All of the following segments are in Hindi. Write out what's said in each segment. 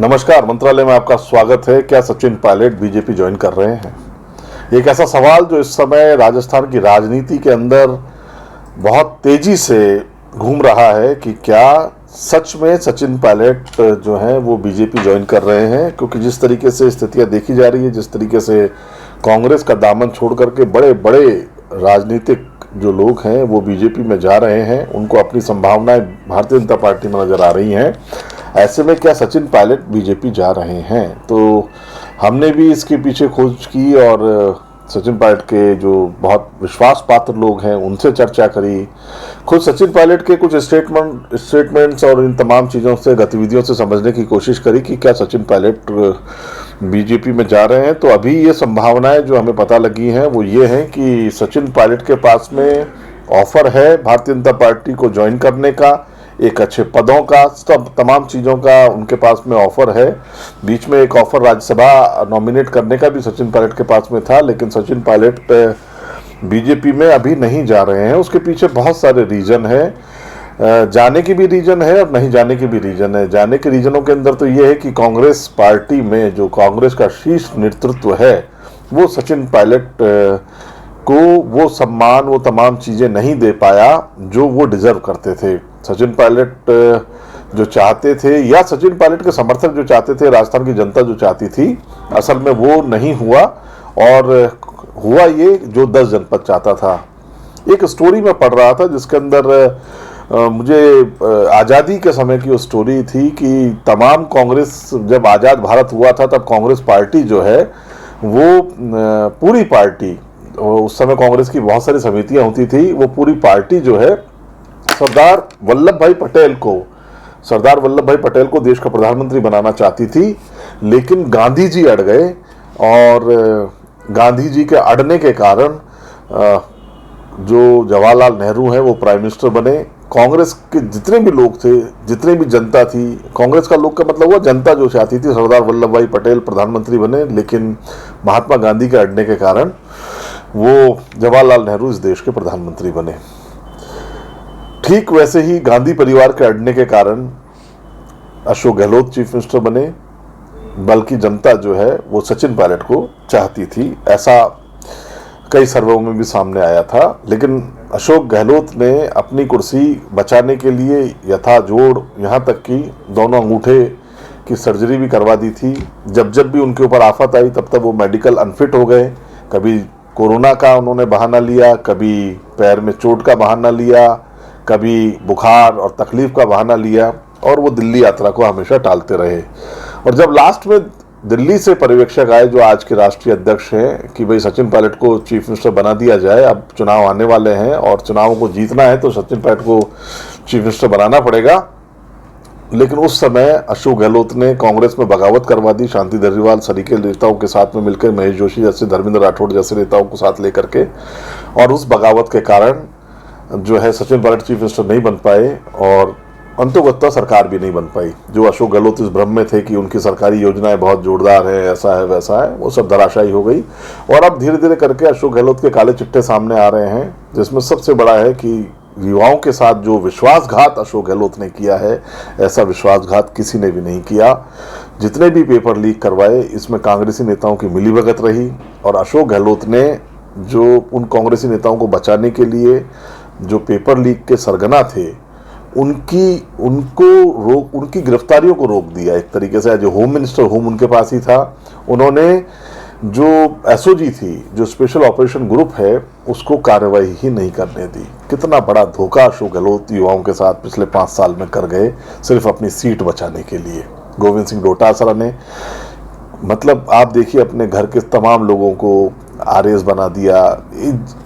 नमस्कार। मंत्रालय में आपका स्वागत है। क्या सचिन पायलट बीजेपी ज्वाइन कर रहे हैं? एक ऐसा सवाल जो इस समय राजस्थान की राजनीति के अंदर बहुत तेजी से घूम रहा है कि क्या सच में सचिन पायलट जो हैं वो बीजेपी ज्वाइन कर रहे हैं, क्योंकि जिस तरीके से स्थितियां देखी जा रही है, जिस तरीके से कांग्रेस का दामन छोड़ करके बड़े बड़े राजनीतिक जो लोग हैं वो बीजेपी में जा रहे हैं, उनको अपनी संभावनाएं भारतीय जनता पार्टी में नजर आ रही हैं। ऐसे में क्या सचिन पायलट बीजेपी जा रहे हैं? तो हमने भी इसके पीछे खोज की और सचिन पायलट के जो बहुत विश्वास पात्र लोग हैं उनसे चर्चा करी। खुद सचिन पायलट के कुछ स्टेटमेंट्स और इन तमाम चीज़ों से, गतिविधियों से समझने की कोशिश करी कि क्या सचिन पायलट बीजेपी में जा रहे हैं। तो अभी ये संभावनाएं जो हमें पता लगी हैं वो ये हैं कि सचिन पायलट के पास में ऑफर है भारतीय जनता पार्टी को ज्वाइन करने का, एक अच्छे पदों का, सब तमाम चीज़ों का उनके पास में ऑफर है। बीच में एक ऑफर राज्यसभा नॉमिनेट करने का भी सचिन पायलट के पास में था, लेकिन सचिन पायलट बीजेपी में अभी नहीं जा रहे हैं। उसके पीछे बहुत सारे रीजन है, जाने की भी रीजन है और नहीं जाने की भी रीजन है। जाने के रीजनों के अंदर तो ये है कि कांग्रेस पार्टी में जो कांग्रेस का शीर्ष नेतृत्व है वो सचिन पायलट को वो सम्मान, वो तमाम चीज़ें नहीं दे पाया जो वो डिजर्व करते थे। सचिन पायलट जो चाहते थे, या सचिन पायलट के समर्थक जो चाहते थे, राजस्थान की जनता जो चाहती थी, असल में वो नहीं हुआ। और हुआ ये जो 10 जनपद चाहता था। एक स्टोरी में पढ़ रहा था जिसके अंदर मुझे आज़ादी के समय की वो स्टोरी थी कि तमाम कांग्रेस, जब आज़ाद भारत हुआ था तब कांग्रेस पार्टी जो है वो पूरी पार्टी, उस समय कांग्रेस की बहुत सारी समितियां होती थी, वो पूरी पार्टी जो है सरदार वल्लभ भाई पटेल को देश का प्रधानमंत्री बनाना चाहती थी। लेकिन गांधी जी अड़ गए और गांधी जी के अड़ने के कारण जो जवाहरलाल नेहरू हैं वो प्राइम मिनिस्टर बने। कांग्रेस के जितने भी लोग थे, जितने भी जनता थी, कांग्रेस का लोग का मतलब हुआ जनता जो चाहती थी सरदार वल्लभ भाई पटेल प्रधानमंत्री बने, लेकिन महात्मा गांधी के अड़ने के कारण वो जवाहरलाल नेहरू इस देश के प्रधानमंत्री बने। ठीक वैसे ही गांधी परिवार के अड़ने के कारण अशोक गहलोत चीफ मिनिस्टर बने, बल्कि जनता जो है वो सचिन पायलट को चाहती थी। ऐसा कई सर्वेों में भी सामने आया था। लेकिन अशोक गहलोत ने अपनी कुर्सी बचाने के लिए यथाजोड़, यहाँ तक कि दोनों अंगूठे की सर्जरी भी करवा दी थी। जब जब भी उनके ऊपर आफत आई तब तब वो मेडिकल अनफिट हो गए। कभी कोरोना का उन्होंने बहाना लिया, कभी पैर में चोट का बहाना लिया, कभी बुखार और तकलीफ का बहाना लिया, और वो दिल्ली यात्रा को हमेशा टालते रहे। और जब लास्ट में दिल्ली से पर्यवेक्षक आए जो आज के राष्ट्रीय अध्यक्ष हैं कि भाई सचिन पायलट को चीफ मिनिस्टर बना दिया जाए, अब चुनाव आने वाले हैं और चुनावों को जीतना है तो सचिन पायलट को चीफ मिनिस्टर बनाना पड़ेगा। लेकिन उस समय अशोक गहलोत ने कांग्रेस में बगावत करवा दी, शांति धारीवाल सरीके नेताओं के साथ में मिलकर, महेश जोशी जैसे, धर्मेंद्र राठौड़ जैसे नेताओं को साथ लेकर के, और उस बगावत के कारण जो है सचिन पायलट चीफ मिनिस्टर नहीं बन पाए और अंतोगत्वा सरकार भी नहीं बन पाई। जो अशोक गहलोत इस भ्रम में थे कि उनकी सरकारी योजनाएं बहुत जोरदार है, ऐसा है वैसा है, वो सब धराशायी हो गई। और अब धीरे धीरे करके अशोक गहलोत के काले चिट्ठे सामने आ रहे हैं, जिसमें सबसे बड़ा है कि युवाओं के साथ जो विश्वासघात अशोक गहलोत ने किया है, ऐसा विश्वासघात किसी ने भी नहीं किया। जितने भी पेपर लीक करवाए इसमें कांग्रेसी नेताओं की मिलीभगत रही, और अशोक गहलोत ने जो उन कांग्रेसी नेताओं को बचाने के लिए जो पेपर लीक के सरगना थे उनकी गिरफ्तारियों को रोक दिया। एक तरीके से जो होम मिनिस्टर, होम उनके पास ही था, उन्होंने जो एसओजी थी, जो स्पेशल ऑपरेशन ग्रुप है, उसको कार्रवाई ही नहीं करने दी। कितना बड़ा धोखा अशोक गहलोत युवाओं के साथ पिछले 5 साल में कर गए, सिर्फ अपनी सीट बचाने के लिए। गोविंद सिंह डोटासरा ने, मतलब आप देखिए, अपने घर के तमाम लोगों को आरएस बना दिया।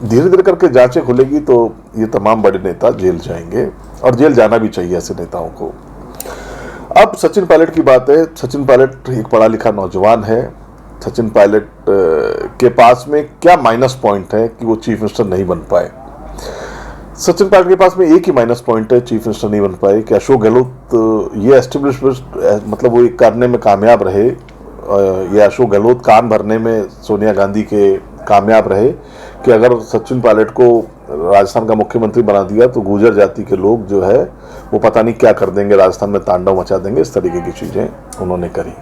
धीरे धीरे करके जांचें खुलेगी तो ये तमाम बड़े नेता जेल जाएंगे, और जेल जाना भी चाहिए ऐसे नेताओं को। अब सचिन पायलट की बात है। सचिन पायलट एक पढ़ा लिखा नौजवान है। सचिन पायलट के पास में क्या माइनस पॉइंट है कि वो चीफ मिनिस्टर नहीं बन पाए? सचिन पायलट के पास में एक ही माइनस पॉइंट है चीफ मिनिस्टर नहीं बन पाए कि अशोक गहलोत ये एस्टेब्लिशमेंट, मतलब वो करने में कामयाब रहे, या अशोक गहलोत कान भरने में सोनिया गांधी के कामयाब रहे कि अगर सचिन पायलट को राजस्थान का मुख्यमंत्री बना दिया तो गुर्जर जाति के लोग जो है वो पता नहीं क्या कर देंगे, राजस्थान में तांडव मचा देंगे। इस तरीके की चीज़ें उन्होंने करी।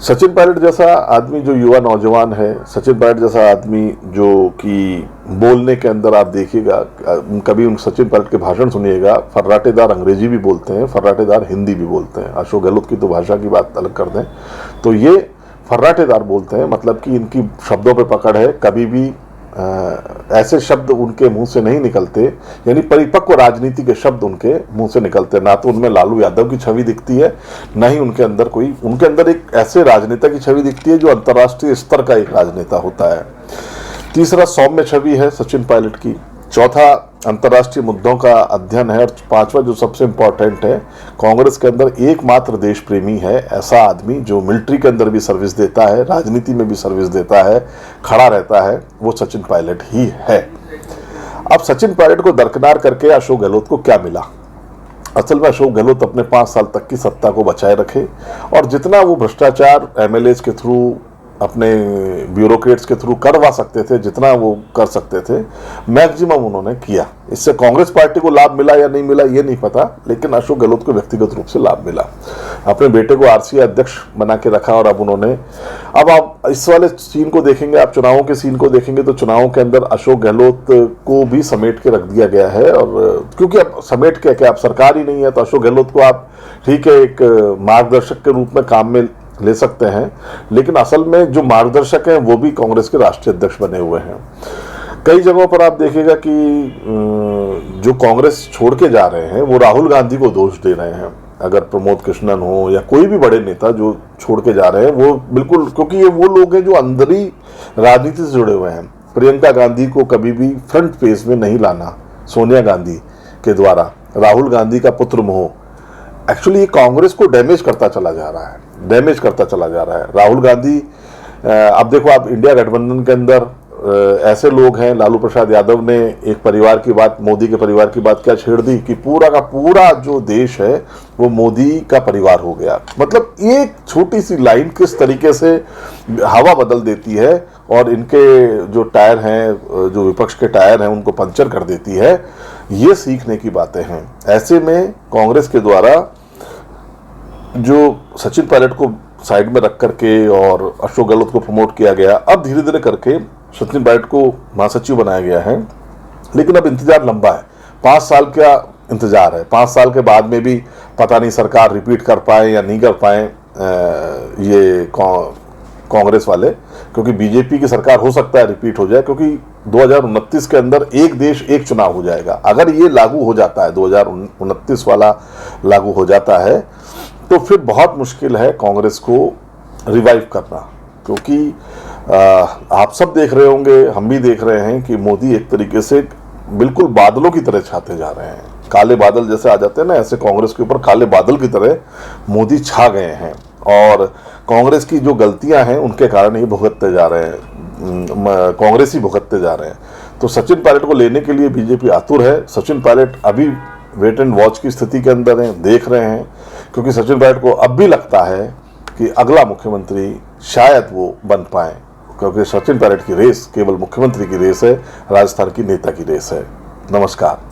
सचिन पायलट जैसा आदमी जो युवा नौजवान है, सचिन पायलट जैसा आदमी जो कि बोलने के अंदर आप देखिएगा, कभी उन सचिन पायलट के भाषण सुनिएगा, फर्राटेदार अंग्रेजी भी बोलते हैं, फर्राटेदार हिंदी भी बोलते हैं। अशोक गहलोत की तो भाषा की बात अलग कर दें, तो ये फर्राटेदार बोलते हैं, मतलब कि इनकी शब्दों पे पकड़ है। कभी भी ऐसे शब्द उनके मुंह से नहीं निकलते, यानी परिपक्व राजनीति के शब्द उनके मुंह से निकलते। ना तो उनमें लालू यादव की छवि दिखती है, ना ही उनके अंदर एक ऐसे राजनेता की छवि दिखती है जो अंतर्राष्ट्रीय स्तर का एक राजनेता होता है। तीसरा, सौम्य छवि है सचिन पायलट की। चौथा, अंतर्राष्ट्रीय मुद्दों का अध्ययन है। और पांचवा जो सबसे इंपॉर्टेंट है, कांग्रेस के अंदर एकमात्र देश प्रेमी है ऐसा आदमी जो मिलिट्री के अंदर भी सर्विस देता है, राजनीति में भी सर्विस देता है, खड़ा रहता है, वो सचिन पायलट ही है। अब सचिन पायलट को दरकिनार करके अशोक गहलोत को क्या मिला? असल में अशोक गहलोत अपने 5 साल तक की सत्ता को बचाए रखे और जितना वो भ्रष्टाचार एमएलएज के थ्रू, अपने ब्यूरोक्रेट्स के थ्रू करवा सकते थे, जितना वो कर सकते थे, मैक्सिमम उन्होंने किया। इससे कांग्रेस पार्टी को लाभ मिला या नहीं मिला ये नहीं पता, लेकिन अशोक गहलोत को व्यक्तिगत रूप से लाभ मिला। अपने बेटे को आरसीए अध्यक्ष बना के रखा और अब आप इस वाले सीन को देखेंगे, आप चुनावों के सीन को देखेंगे तो चुनावों के अंदर अशोक गहलोत को भी समेट के रख दिया गया है। और क्योंकि अब समेट के क्या, अब सरकार ही नहीं है, तो अशोक गहलोत को आप ठीक है एक मार्गदर्शक के रूप में काम में ले सकते हैं, लेकिन असल में जो मार्गदर्शक हैं वो भी कांग्रेस के राष्ट्रीय अध्यक्ष बने हुए हैं। कई जगहों पर आप देखिएगा कि जो कांग्रेस छोड़ के जा रहे हैं वो राहुल गांधी को दोष दे रहे हैं। अगर प्रमोद कृष्णन हो या कोई भी बड़े नेता जो छोड़ के जा रहे हैं, वो बिल्कुल, क्योंकि ये वो लोग हैं जो अंदरी राजनीति से जुड़े हुए हैं। प्रियंका गांधी को कभी भी फ्रंट पेज में नहीं लाना सोनिया गांधी के द्वारा। राहुल गांधी का पुत्र मोह एक्चुअली कांग्रेस को डैमेज करता चला जा रहा है, राहुल गांधी, अब देखो आप इंडिया गठबंधन के अंदर ऐसे लोग हैं, लालू प्रसाद यादव ने एक परिवार की बात, मोदी के परिवार की बात क्या छेड़ दी कि पूरा का पूरा जो देश है वो मोदी का परिवार हो गया। मतलब एक छोटी सी लाइन किस तरीके से हवा बदल देती है और इनके जो टायर हैं, जो विपक्ष के टायर हैं, उनको पंचर कर देती है। ये सीखने की बातें हैं। ऐसे में कांग्रेस के द्वारा जो सचिन पायलट को साइड में रख करके और अशोक गहलोत को प्रमोट किया गया, अब धीरे धीरे करके सचिन पायलट को महासचिव बनाया गया है। लेकिन अब इंतजार लंबा है, 5 साल का इंतजार है। 5 साल के बाद में भी पता नहीं सरकार रिपीट कर पाए या नहीं कर पाए ये कांग्रेस वाले, क्योंकि बीजेपी की सरकार हो सकता है रिपीट हो जाए, क्योंकि 2029 के अंदर एक देश एक चुनाव हो जाएगा। अगर ये लागू हो जाता है, 2029 वाला लागू हो जाता है, तो फिर बहुत मुश्किल है कांग्रेस को रिवाइव करना। क्योंकि आप सब देख रहे होंगे, हम भी देख रहे हैं कि मोदी एक तरीके से बिल्कुल बादलों की तरह छाते जा रहे हैं। काले बादल जैसे आ जाते हैं ना, ऐसे कांग्रेस के ऊपर काले बादल की तरह मोदी छा गए हैं। और कांग्रेस की जो गलतियां हैं उनके कारण ये भुगतते जा रहे हैं, कांग्रेस ही भुगतते जा रहे हैं। तो सचिन पायलट को लेने के लिए बीजेपी आतुर है। सचिन पायलट अभी वेट एंड वॉच की स्थिति के अंदर हैं, देख रहे हैं, क्योंकि सचिन पायलट को अब भी लगता है कि अगला मुख्यमंत्री शायद वो बन पाए, क्योंकि सचिन पायलट की रेस केवल मुख्यमंत्री की रेस है, राजस्थान की नेता की रेस है। नमस्कार।